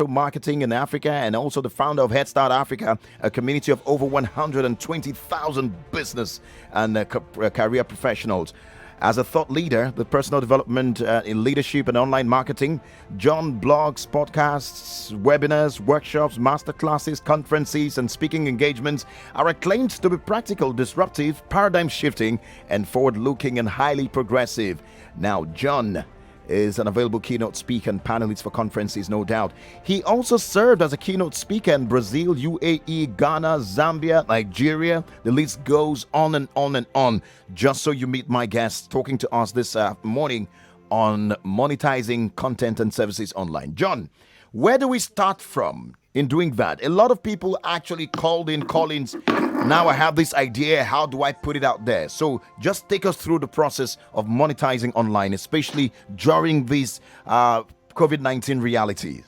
marketing in Africa and also the founder of Headscarf Africa, a community of over 120,000 business and career professionals. As a thought leader, the personal development in leadership and online marketing, John blogs, podcasts, webinars, workshops, masterclasses, conferences, and speaking engagements are acclaimed to be practical, disruptive, paradigm shifting, and forward looking and highly progressive. Now, John is an available keynote speaker and panelist for conferences, no doubt. He also served as a keynote speaker in Brazil, UAE, Ghana, Zambia, Nigeria. The list goes on and on and on. Just so you meet my guest talking to us this morning on monetizing content and services online. John, where do we start from in doing that? A lot of people actually called in call-ins. Now I have this idea. How do I put it out there? So just take us through the process of monetizing online, especially during these COVID-19 realities.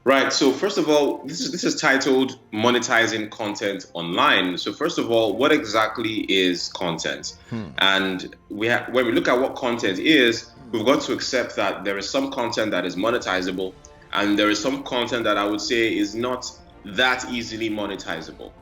Right. So first of all, this is titled Monetizing Content Online. So first of all, what exactly is content? And when we look at what content is, we've got to accept that there is some content that is monetizable, and there is some content that I would say is not that easily monetizable.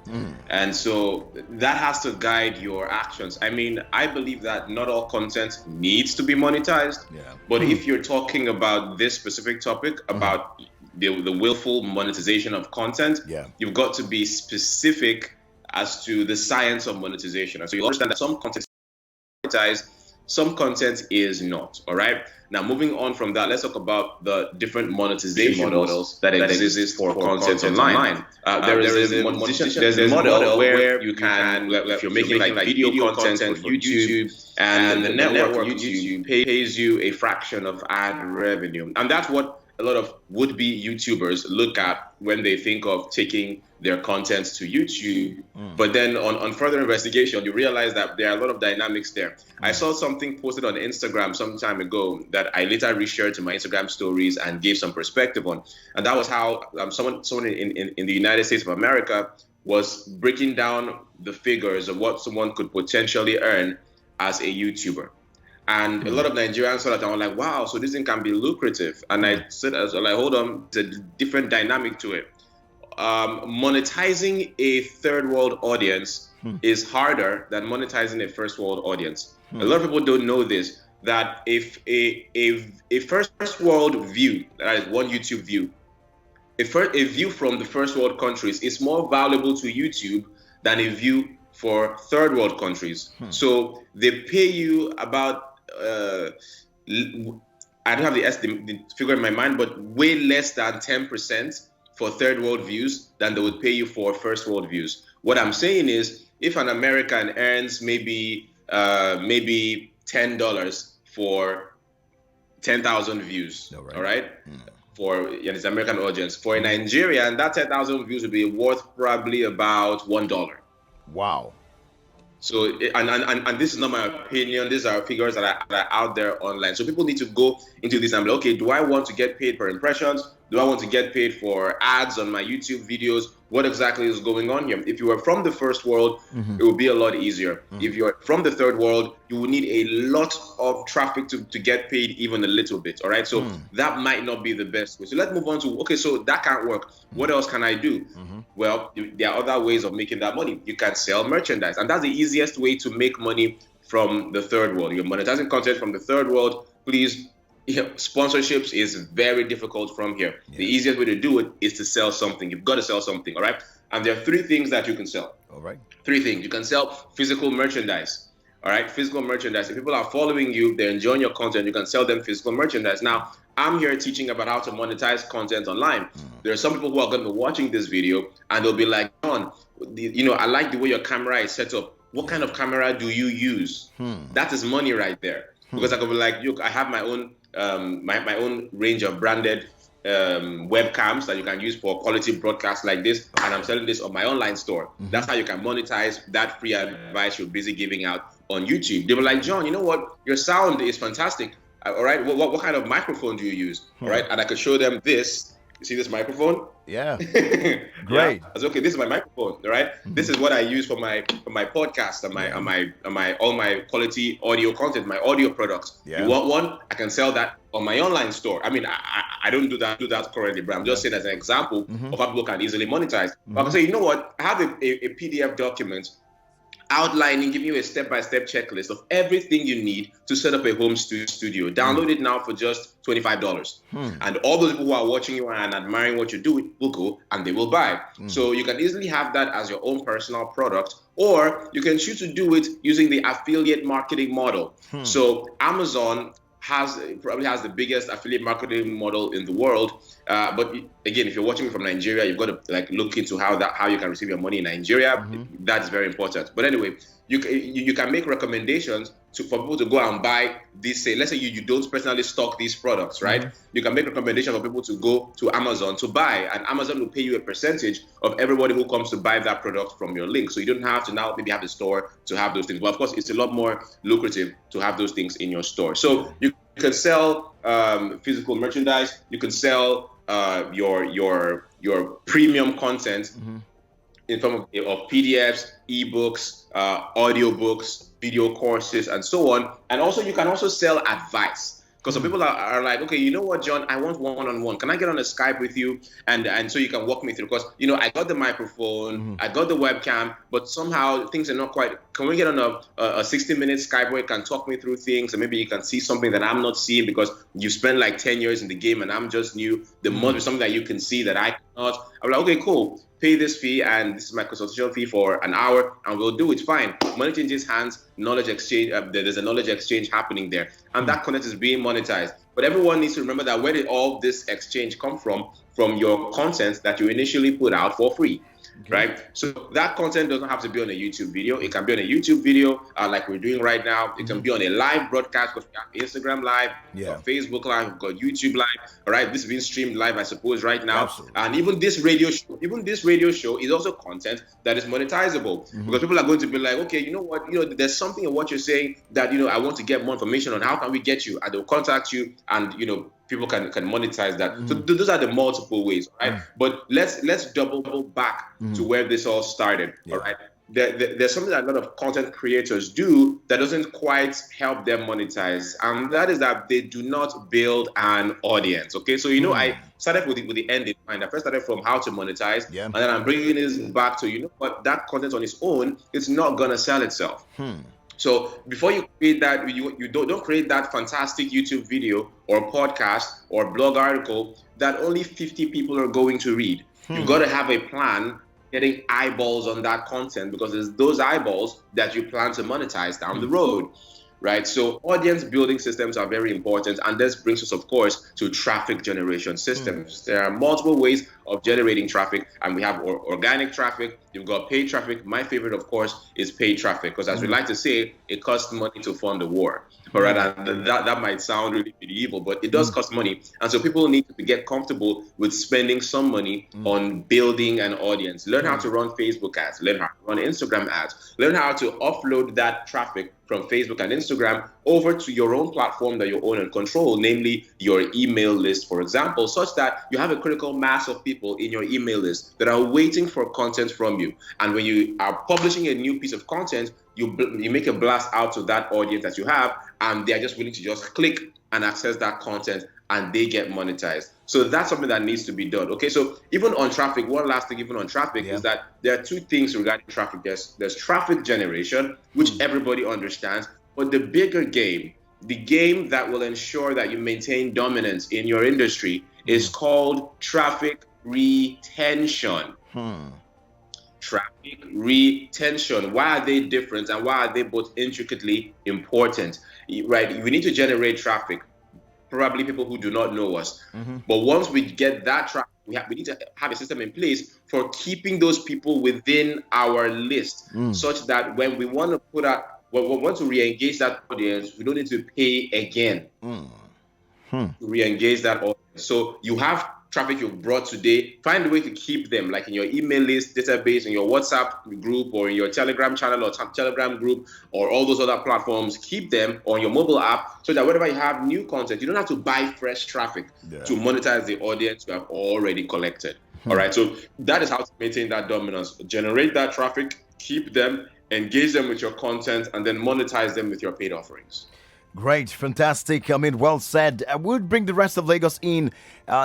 And so that has to guide your actions. I mean, I believe that not all content needs to be monetized, but if you're talking about this specific topic, about the willful monetization of content, you've got to be specific as to the science of monetization. And so you understand that some content is monetized, some content is not. All right. Now, moving on from that, let's talk about the different monetization models that exist for content online. There's a model where you can, if you're making like video content for YouTube, and the network YouTube pays you a fraction of ad revenue. And that's what a lot of would-be YouTubers look at when they think of taking their content to YouTube. But then on further investigation, you realize that there are a lot of dynamics there. I saw something posted on Instagram some time ago that I later reshared to my Instagram stories and gave some perspective on. And that was how someone in the United States of America was breaking down the figures of what someone could potentially earn as a YouTuber. And a lot of Nigerians saw that and were like, wow, so this thing can be lucrative. And I was like, hold on, there's a different dynamic to it. Monetizing a third world audience is harder than monetizing a first world audience. A lot of people don't know this, that if a first world view, that is one YouTube view, a view from the first world countries is more valuable to YouTube than a view for third world countries. So they pay you about, I don't have the figure in my mind, but way less than 10% for third world views than they would pay you for first world views. What I'm saying is, if an American earns maybe $10 for 10,000 views, all right? For his American audience, for a Nigerian, that 10,000 views would be worth probably about $1. Wow. So, and this is not my opinion. These are figures that are out there online. So people need to go into this and be like, okay, do I want to get paid per impressions? Do I want to get paid for ads on my YouTube videos? What exactly is going on here? If you are from the first world, it will be a lot easier. If you're from the third world, you will need a lot of traffic to get paid even a little bit, all right? So that might not be the best way. So let's move on to, okay, so that can't work. What else can I do? Well, there are other ways of making that money. You can sell merchandise, and that's the easiest way to make money from the third world. You're monetizing content from the third world. Please, sponsorships is very difficult from here. The easiest way to do it is to sell something. You've got to sell something, all right? And there are three things that you can sell. All right. Three things. You can sell physical merchandise, all right? Physical merchandise. If people are following you, they're enjoying your content, you can sell them physical merchandise. Now, I'm here teaching about how to monetize content online. There are some people who are going to be watching this video and they'll be like, John, I like the way your camera is set up. What kind of camera do you use? That is money right there. Because I could be like, look, I have my own my own range of branded webcams that you can use for quality broadcasts like this, and I'm selling this on my online store. That's how you can monetize that free advice you're busy giving out on YouTube. They were like, John, you know what? Your sound is fantastic. All right, what kind of microphone do you use? All right, and I could show them this. see this microphone? Yeah. Yeah, Great. I said, okay, this is my microphone, right? This is what I use for my podcast and my all my quality audio content, my audio products. Yeah. You want one? I can sell that on my online store. I mean, I don't do that currently, but I'm just saying as an example of how people can easily monetize. But I can say, you know what? I have a PDF document outlining, giving you a step-by-step checklist of everything you need to set up a home studio. Download it now for just $25. And all those people who are watching you and admiring what you're doing will go and they will buy. So you can easily have that as your own personal product, or you can choose to do it using the affiliate marketing model. So Amazon probably has the biggest affiliate marketing model in the world. But again, if you're watching me from Nigeria, you've got to like look into how you can receive your money in Nigeria. That's very important. But anyway, you can make recommendations for people to go and buy this. Say, let's say you don't personally stock these products, right? You can make recommendations for people to go to Amazon to buy, and Amazon will pay you a percentage of everybody who comes to buy that product from your link. So you don't have to now maybe have the store to have those things. But of course, it's a lot more lucrative to have those things in your store. So you can sell physical merchandise. You can sell your premium content in form of PDFs, ebooks, audiobooks, video courses, and so on. And also, you can also sell advice. Because some people are like, okay, you know what, John, I want one-on-one. Can I get on a Skype with you? And so you can walk me through. Because, you know, I got the microphone, I got the webcam, but somehow things are not quite. Can we get on a 60-minute Skype where you can talk me through things, and maybe you can see something that I'm not seeing because you spent like 10 years in the game and I'm just new. There must be something that you can see that I cannot. I'm like, okay, cool. Pay this fee, and this is my consultation fee for an hour, and we'll do it. Fine. Money changes hands, knowledge exchange. There's a knowledge exchange happening there, and that content is being monetized. But everyone needs to remember that where did all this exchange come from? From your content that you initially put out for free. Right? So that content doesn't have to be on a YouTube video. It can be on a YouTube video like we're doing right now. It can be on a live broadcast, because we have Instagram Live, we've got Facebook Live, we've got YouTube Live. All right, this is being streamed live, I suppose, right now. Absolutely. And even this radio show is also content that is monetizable, because people are going to be like, okay, you know what, there's something in what you're saying that, I want to get more information on. How can we get you? And they'll contact you, and people can monetize that. So those are the multiple ways, right? But let's double back to where this all started. All right, there's something that a lot of content creators do that doesn't quite help them monetize, and that is that they do not build an audience. Okay, so I started with the end in mind. I first started from how to monetize, and then I'm bringing this back to that content on its own, it's not gonna sell itself. So before you create that, you don't create that fantastic YouTube video or podcast or blog article that only 50 people are going to read. You've got to have a plan getting eyeballs on that content, because it's those eyeballs that you plan to monetize down the road. Right? So audience building systems are very important. And this brings us, of course, to traffic generation systems. There are multiple ways of generating traffic, and we have organic traffic. You've got paid traffic. My favorite, of course, is paid traffic, because as we like to say, it costs money to fund the war. All right, and that might sound really medieval, but it does cost money. And so people need to get comfortable with spending some money on building an audience. Learn how to run Facebook ads, learn how to run Instagram ads, learn how to offload that traffic from Facebook and Instagram over to your own platform that you own and control, namely your email list, for example, such that you have a critical mass of people in your email list that are waiting for content from you. And when you are publishing a new piece of content, you make a blast out to that audience that you have, and they're just willing to just click and access that content, and they get monetized. So that's something that needs to be done. Okay, so even on traffic, one last thing even on traffic is that there are two things regarding traffic. There's traffic generation, which everybody understands, but the bigger game, the game that will ensure that you maintain dominance in your industry, is called traffic retention. Traffic retention. Why are they different, and why are they both intricately important? Right, we need to generate traffic, probably people who do not know us. But once we get that traffic, we need to have a system in place for keeping those people within our list, such that when we want to want to re-engage that audience, we don't need to pay again to re-engage that audience. So you have traffic you've brought today, find a way to keep them, like in your email list, database, in your WhatsApp group, or in your Telegram channel or Telegram group, or all those other platforms. Keep them on your mobile app so that whenever you have new content, you don't have to buy fresh traffic to monetize the audience you have already collected. All right. So that is how to maintain that dominance. Generate that traffic, keep them, engage them with your content, and then monetize them with your paid offerings. Great, fantastic. I mean, well said. I would bring the rest of Lagos in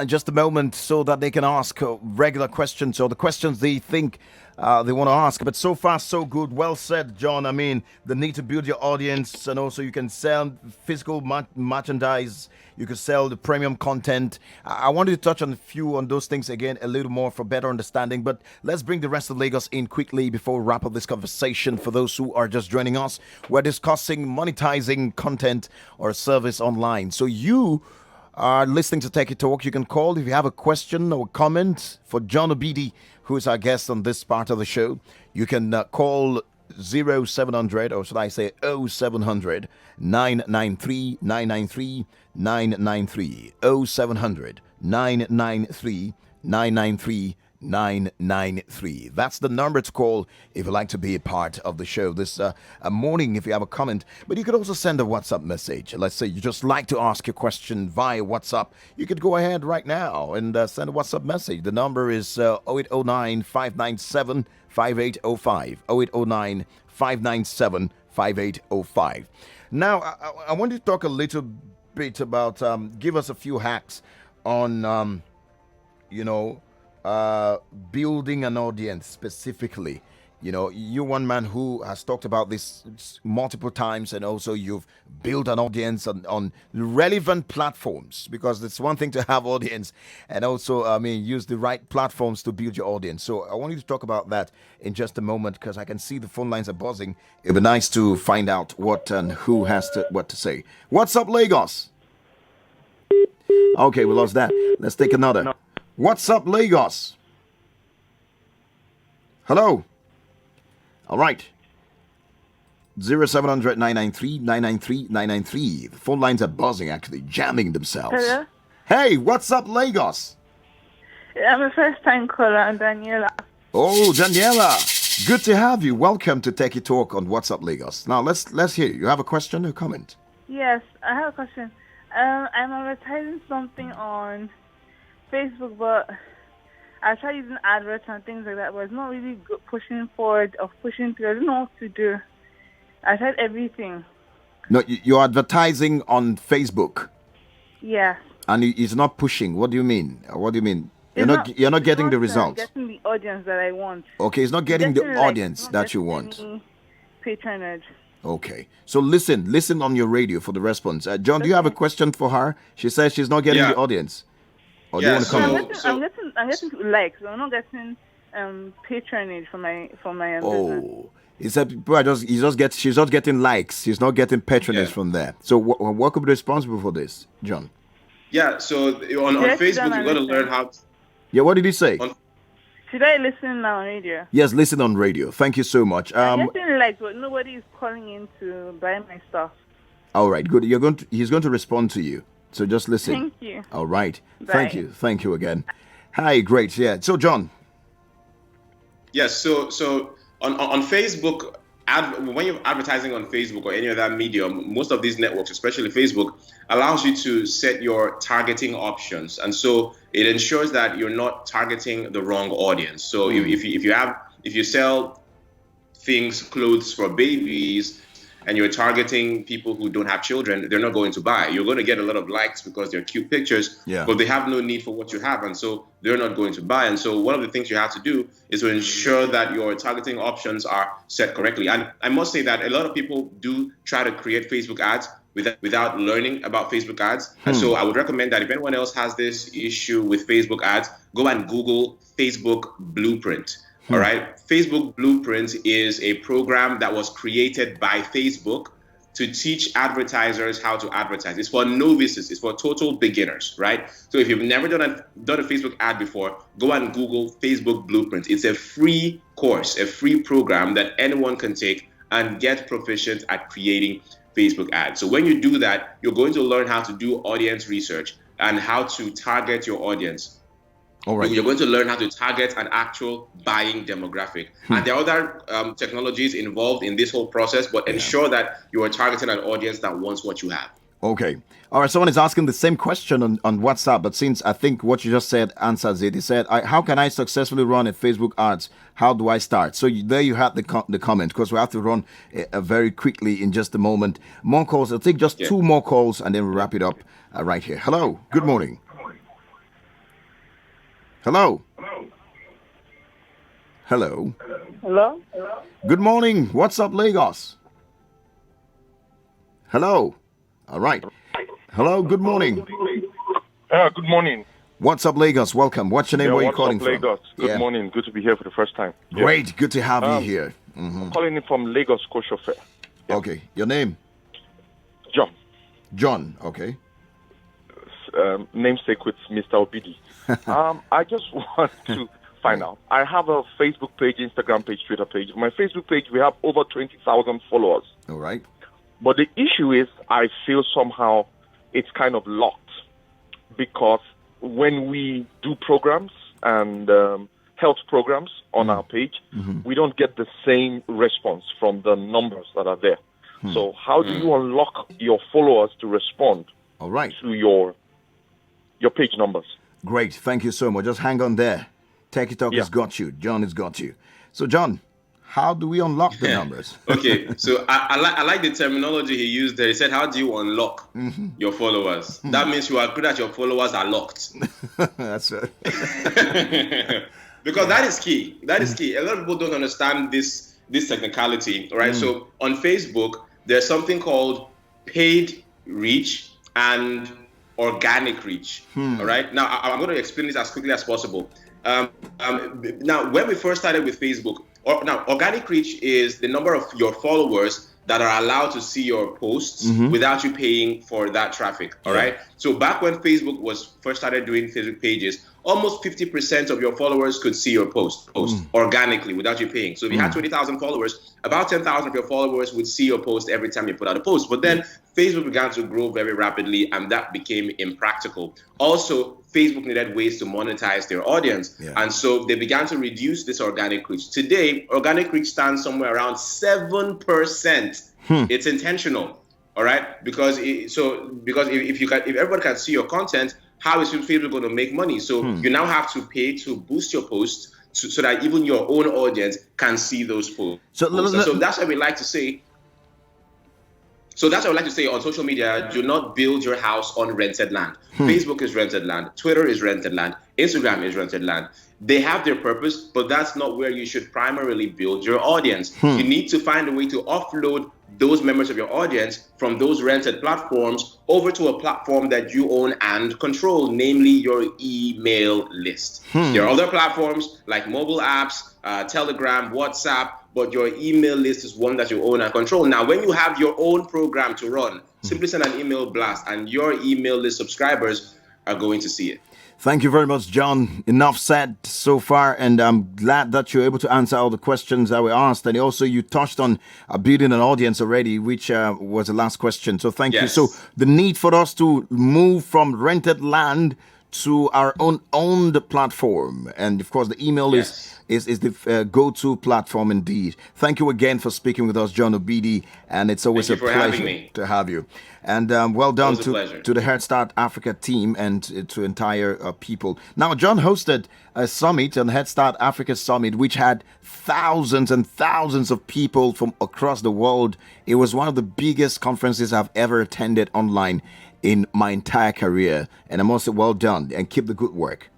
just a moment so that they can ask regular questions or the questions they think they want to ask. But so far, so good. Well said, John. I mean, the need to build your audience, and also you can sell physical merchandise. You can sell the premium content. I wanted to touch on a few on those things again a little more for better understanding. But let's bring the rest of Lagos in quickly before we wrap up this conversation. For those who are just joining us, we're discussing monetizing content or service online. So you are listening to Techie Talk. You can call if you have a question or a comment for John Obidi, who is our guest on this part of the show. You can call 0700, or should I say 0700 993 993 993, 0700 993 993 993. That's the number to call if you'd like to be a part of the show this morning if you have a comment. But you could also send a WhatsApp message. Let's say you just like to ask your question via WhatsApp. You could go ahead right now and send a WhatsApp message. The number is 0809 597 5805. 0809 597 5805. Now, I want to talk a little bit about, give us a few hacks on, building an audience specifically. You know, you're one man who has talked about this multiple times, and also you've built an audience on relevant platforms, because it's one thing to have audience and also, use the right platforms to build your audience. So I want you to talk about that in just a moment, because I can see the phone lines are buzzing. It'd be nice to find out what and who has what to say. What's up, Lagos? Okay, we lost that. Let's take another. No. What's up, Lagos? Hello. All right. 0700 993 993 993. The phone lines are buzzing, actually, jamming themselves. Hello? Hey, what's up, Lagos? I'm a first-time caller. I'm Daniela. Oh, Daniela. Good to have you. Welcome to Techie Talk on What's Up, Lagos. Now, let's hear you. You have a question or comment? Yes, I have a question. I'm advertising something on Facebook, but I tried using adverts and things like that, but it's not really good pushing forward or pushing through. I don't know what to do. I tried everything. No, you're advertising on Facebook. Yeah. And it's not pushing. What do you mean? What do you mean? You're not getting the results. Getting the audience that I want. Okay, it's not getting the audience that you want. Patronage. Okay, so listen on your radio for the response. John, do you have a question for her? She says she's not getting the audience. Or do you want to comment? I'm getting likes. I'm not getting patronage for my business. Oh, is that people she's just getting likes. She's not getting patronage from there. So what could be responsible for this, John? Yeah. So on Facebook, you got to learn how. Yeah. What did he say? Should I listen now on radio? Yes, listen on radio. Thank you so much. I'm getting likes, but nobody is calling in to buy my stuff. All right, good. He's going to respond to you. So just listen. Thank you. All right. Bye. Thank you again. Hi, great. Yeah. So John. Yes. So on Facebook, when you're advertising on Facebook or any other medium, most of these networks, especially Facebook, allows you to set your targeting options, and so it ensures that you're not targeting the wrong audience. So if you sell clothes for babies, and you're targeting people who don't have children, they're not going to buy. You're going to get a lot of likes because they're cute pictures, but they have no need for what you have, and so they're not going to buy. And so one of the things you have to do is to ensure that your targeting options are set correctly. And I must say that a lot of people do try to create Facebook ads without learning about Facebook ads. And so I would recommend that if anyone else has this issue with Facebook ads, go and Google Facebook Blueprint. All right. Facebook Blueprint is a program that was created by Facebook to teach advertisers how to advertise. It's for novices. It's for total beginners, right? So if you've never done a Facebook ad before, go and Google Facebook Blueprint. It's a free course, a free program that anyone can take and get proficient at creating Facebook ads. So when you do that, you're going to learn how to do audience research and how to target your audience All right. You're going to learn how to target an actual buying demographic. And there are other technologies involved in this whole process, but ensure that you are targeting an audience that wants what you have. Okay. All right. Someone is asking the same question on WhatsApp, but since I think what you just said answers it, he said, how can I successfully run a Facebook ads? How do I start? So there you have the comment, because we have to run very quickly in just a moment. More calls. I'll take just two more calls and then we'll wrap it up right here. Hello. Good morning. Hello. Hello. Hello? Good morning. What's up, Lagos? Hello. All right. Hello. Good morning. Good morning. What's up, Lagos? Welcome. What's your name? Where are you calling from? Lagos. Good morning. Good to be here for the first time. Great. Good to have you here. I'm calling in from Lagos, Koshofe. Okay. Your name? John. John. Okay. Namesake with Mr. Obidi. I just want to find out. I have a Facebook page, Instagram page, Twitter page. My Facebook page, we have over 20,000 followers. All right. But the issue is, I feel somehow it's kind of locked, because when we do programs and health programs on our page, we don't get the same response from the numbers that are there. So how do you unlock your followers to respond All right. to your page numbers? Great. Thank you so much. Just hang on there. Techie Talk has got you. John has got you. So, John, how do we unlock the numbers? Okay, so I like the terminology he used there. He said, how do you unlock your followers? That means you are good at your followers are locked. That's it. Because that is key. That is key. A lot of people don't understand this technicality, right? So on Facebook, there's something called paid reach and organic reach. All right. Now, I'm going to explain this as quickly as possible. Now, when we first started with Facebook, organic reach is the number of your followers that are allowed to see your posts without you paying for that traffic. All right. So back when Facebook was first started doing Facebook pages, almost 50% of your followers could see your post organically without you paying. So if you had 20,000 followers, about 10,000 of your followers would see your post every time you put out a post. But then Facebook began to grow very rapidly, and that became impractical. Also, Facebook needed ways to monetize their audience. And so they began to reduce this organic reach. Today, organic reach stands somewhere around 7%. It's intentional. All right. Because if everybody can see your content, how is Facebook going to make money? So you now have to pay to boost your posts so that even your own audience can see those posts. So that's what we like to say. So that's what I like to say on social media. Do not build your house on rented land. Facebook is rented land. Twitter is rented land. Instagram is rented land. They have their purpose, but that's not where you should primarily build your audience. You need to find a way to offload those members of your audience from those rented platforms over to a platform that you own and control, namely your email list. There are other platforms like mobile apps, Telegram, WhatsApp, but your email list is one that you own and control. Now, when you have your own program to run, simply send an email blast and your email list subscribers are going to see it. Thank you very much, John. Enough said so far, and I'm glad that you're able to answer all the questions that were asked. And also, you touched on building an audience already, which was the last question. So thank you. So the need for us to move from rented land to our own owned platform. And of course, the email is the go-to platform indeed. Thank you again for speaking with us, John Obidi. And it's always a pleasure to have you. And well done to the Headscarf Africa team and to entire people. Now, John hosted a summit, an Headscarf Africa summit, which had thousands and thousands of people from across the world. It was one of the biggest conferences I've ever attended online in my entire career. And I must say, well done and keep the good work.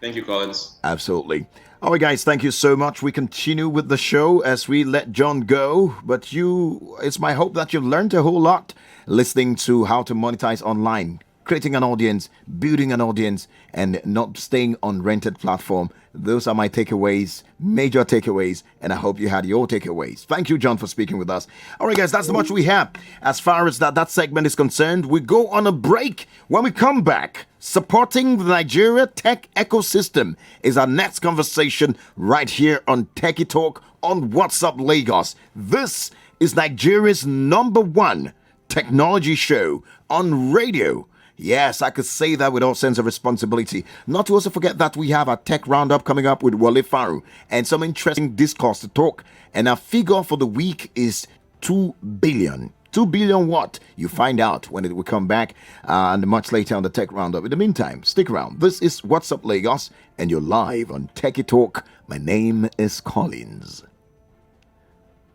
Thank you, Collins. Absolutely. All right, guys, thank you so much. We continue with the show as we let John go. But it's my hope that you've learned a whole lot listening to how to monetize online, creating an audience, building an audience, and not staying on rented platform. Those are my takeaways, major takeaways, and I hope you had your takeaways. Thank you, John, for speaking with us. All right, guys, that's the much we have. As far as that segment is concerned, we go on a break. When we come back, supporting the Nigeria tech ecosystem is our next conversation right here on Techie Talk on What's Up Lagos. This is Nigeria's #1 technology show on radio. Yes, I could say that with all sense of responsibility. Not to also forget that we have our tech roundup coming up with Wale Faru and some interesting discourse to talk. And our figure for the week is 2 billion. 2 billion what? You find out when it will come back and much later on the tech roundup. In the meantime, stick around. This is What's Up Lagos and you're live on Techie Talk. My name is Collins.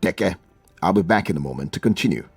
Teke, I'll be back in a moment to continue.